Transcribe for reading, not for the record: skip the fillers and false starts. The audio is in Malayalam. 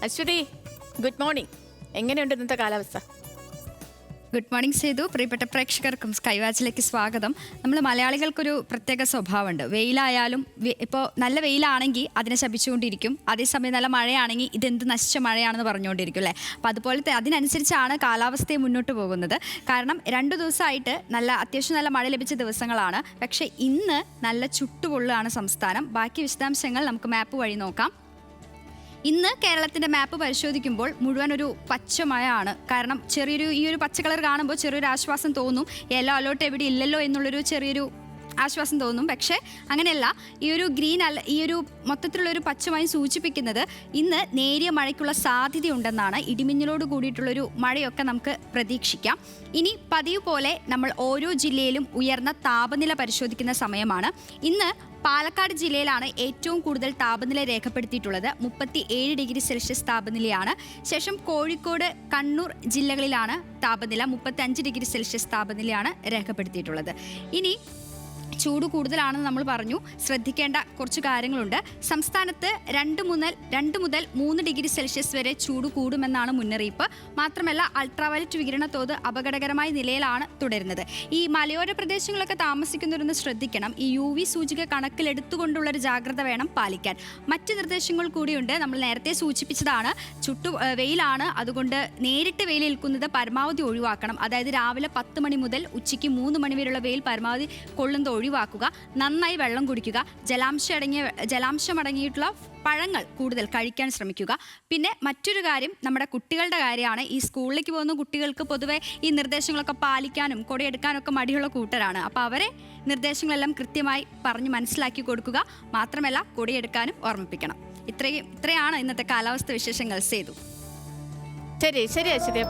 Aswathy, good morning. എങ്ങനെയുണ്ട് ഇന്നത്തെ കാലാവസ്ഥ? Good morning Sethu. പ്രിയപ്പെട്ട പ്രേക്ഷകർക്കും സ്കൈവാച്ചിലേക്ക് സ്വാഗതം. നമ്മൾ മലയാളികൾക്കൊരു പ്രത്യേക സ്വഭാവമുണ്ട്. വെയിലായാലും ഇപ്പോൾ നല്ല വെയിലാണെങ്കിൽ അതിനെ ശപിച്ചുകൊണ്ടിരിക്കും, അതേസമയം നല്ല മഴയാണെങ്കിൽ ഇതെന്ത് നശിച്ച മഴയാണെന്ന് പറഞ്ഞുകൊണ്ടിരിക്കും അല്ലേ. അപ്പോൾ അതുപോലത്തെ അതിനനുസരിച്ചാണ് കാലാവസ്ഥയെ മുന്നോട്ട് പോകുന്നത്. കാരണം 2 ദിവസമായിട്ട് അത്യാവശ്യം നല്ല മഴ ലഭിച്ച ദിവസങ്ങളാണ്. പക്ഷേ ഇന്ന് നല്ല ചുട്ടുപൊള്ളുകയാണ് സംസ്ഥാനം. ബാക്കി വിശദാംശങ്ങൾ നമുക്ക് മാപ്പ് വഴി നോക്കാം. ഇന്ന് കേരളത്തിൻ്റെ മാപ്പ് പരിശോധിക്കുമ്പോൾ മുഴുവൻ ഒരു പച്ചമഴയാണ്. കാരണം ഈ ഒരു പച്ച കളർ കാണുമ്പോൾ ചെറിയൊരു ആശ്വാസം തോന്നും. യെല്ലോ അലേർട്ട് എവിടെ ഇല്ലല്ലോ എന്നുള്ളൊരു ചെറിയൊരു ആശ്വാസം തോന്നും. പക്ഷേ അങ്ങനെയല്ല. ഈ ഒരു മൊത്തത്തിലുള്ളൊരു പച്ചമയം സൂചിപ്പിക്കുന്നത് ഇന്ന് നേരിയ മഴയ്ക്കുള്ള സാധ്യതയുണ്ടെന്നാണ്. ഇടിമിന്നലോട് കൂടിയിട്ടുള്ളൊരു മഴയൊക്കെ നമുക്ക് പ്രതീക്ഷിക്കാം. ഇനി പതിവ് പോലെ നമ്മൾ ഓരോ ജില്ലയിലും ഉയർന്ന താപനില പരിശോധിക്കുന്ന സമയമാണ്. ഇന്ന് പാലക്കാട് ജില്ലയിലാണ് ഏറ്റവും കൂടുതൽ താപനില രേഖപ്പെടുത്തിയിട്ടുള്ളത്. 37 ഡിഗ്രി സെൽഷ്യസ് താപനിലയാണ്. ശേഷം കോഴിക്കോട്, കണ്ണൂർ ജില്ലകളിലാണ് താപനില 35 ഡിഗ്രി സെൽഷ്യസ് താപനിലയാണ് രേഖപ്പെടുത്തിയിട്ടുള്ളത്. ഇനി ചൂട് കൂടുതലാണെന്ന് നമ്മൾ പറഞ്ഞു. ശ്രദ്ധിക്കേണ്ട കുറച്ച് കാര്യങ്ങളുണ്ട്. സംസ്ഥാനത്ത് 2 മുതൽ 3 ഡിഗ്രി സെൽഷ്യസ് വരെ ചൂട് കൂടുമെന്നാണ് മുന്നറിയിപ്പ്. മാത്രമല്ല അൾട്രാവയലറ്റ് വികിരണ തോത് അപകടകരമായ നിലയിലാണ് തുടരുന്നത്. ഈ മലയോര പ്രദേശങ്ങളൊക്കെ താമസിക്കുന്നവരൊന്ന് ശ്രദ്ധിക്കണം. ഈ UV സൂചിക കണക്കിലെടുത്തുകൊണ്ടുള്ളൊരു ജാഗ്രത വേണം പാലിക്കാൻ. മറ്റ് നിർദ്ദേശങ്ങൾ കൂടിയുണ്ട്. നമ്മൾ നേരത്തെ സൂചിപ്പിച്ചതാണ്, വെയിലാണ്. അതുകൊണ്ട് നേരിട്ട് വെയിലേൽക്കുന്നത് പരമാവധി ഒഴിവാക്കണം. അതായത് രാവിലെ 10 മണി മുതൽ ഉച്ചയ്ക്ക് 3 മണി വരെയുള്ള വെയിൽ പരമാവധി കൊള്ളുന്നത് ഒഴിവാക്കുക. നന്നായി വെള്ളം കുടിക്കുക. ജലാംശമടങ്ങിയിട്ടുള്ള പഴങ്ങൾ കൂടുതൽ കഴിക്കാൻ ശ്രമിക്കുക. പിന്നെ മറ്റൊരു കാര്യം നമ്മുടെ കുട്ടികളുടെ കാര്യമാണ്. ഈ സ്കൂളിലേക്ക് പോകുന്ന കുട്ടികൾക്ക് പൊതുവെ ഈ നിർദ്ദേശങ്ങളൊക്കെ പാലിക്കാനും കൊടയെടുക്കാനൊക്കെ മടിയുള്ള കൂട്ടരാണ്. അപ്പോൾ അവരെ നിർദ്ദേശങ്ങളെല്ലാം കൃത്യമായി പറഞ്ഞ് മനസ്സിലാക്കി കൊടുക്കുക. മാത്രമല്ല കൊടയെടുക്കാനും ഓർമ്മിപ്പിക്കണം. ഇത്രയാണ് ഇന്നത്തെ കാലാവസ്ഥ വിശേഷങ്ങൾ. സേതു. ശരി അശ്വതി.